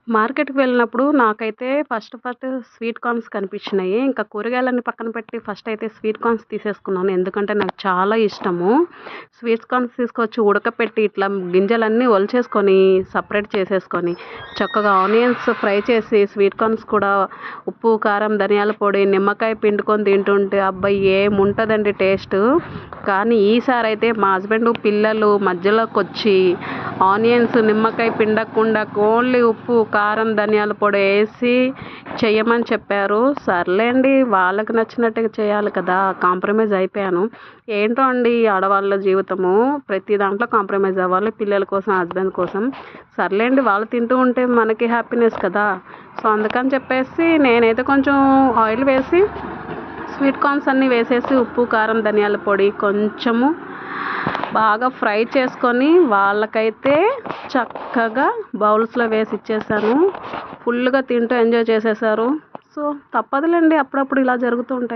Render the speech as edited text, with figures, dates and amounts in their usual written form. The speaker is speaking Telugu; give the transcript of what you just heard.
మార్కెట్‌కి వెళ్ళినప్పుడు నాకైతే ఫస్ట్ స్వీట్ కార్న్స్ కనిపించినాయి. ఇంకా కూరగాయలన్నీ పక్కన పెట్టి ఫస్ట్ అయితే స్వీట్ కార్న్స్ తీసేసుకున్నాను. ఎందుకంటే నాకు చాలా ఇష్టము. స్వీట్ కార్న్స్ తీసుకొచ్చి ఉడకపెట్టి ఇట్లా గింజలన్నీ ఒలిచేసుకొని సెపరేట్ చేసేసుకొని చక్కగా ఆనియన్స్ ఫ్రై చేసి స్వీట్ కార్న్స్ కూడా ఉప్పు, కారం, ధనియాల పొడి, నిమ్మకాయ పిండుకొని తింటుంటే అబ్బా! ఏముంటదండి టేస్టు. కానీ ఈసారి అయితే మా హస్బెండ్, పిల్లలు మధ్యలోకొచ్చి ఆనియన్స్, నిమ్మకాయ పిండకుండా ఓన్లీ ఉప్పు, కారం, ధనియాల పొడి వేసి చెయ్యమని చెప్పారు. సర్లేండి వాళ్ళకి నచ్చినట్టుగా చేయాలి కదా! కాంప్రమైజ్ అయిపోయాను. ఏంటో అండి ఆడవాళ్ళ జీవితము. ప్రతి దాంట్లో కాంప్రమైజ్ అవ్వాలి. పిల్లల కోసం, హస్బెండ్ కోసం. సర్లేండి వాళ్ళు తింటూ ఉంటే మనకి హ్యాపీనెస్ కదా! సో అందుకని చెప్పేసి నేనైతే కొంచెం ఆయిల్ వేసి స్వీట్ కార్న్స్ అన్నీ వేసేసి ఉప్పు, కారం, ధనియాల పొడి కొంచెము బాగా ఫ్రై చేసుకొని వాళ్ళకైతే చక్కగా బౌల్స్లో వేసి ఇచ్చేసాను. ఫుల్గా తింటూ ఎంజాయ్ చేసేసారు. సో తప్పదులేండి, అప్పుడప్పుడు ఇలా జరుగుతూ ఉంటాయి.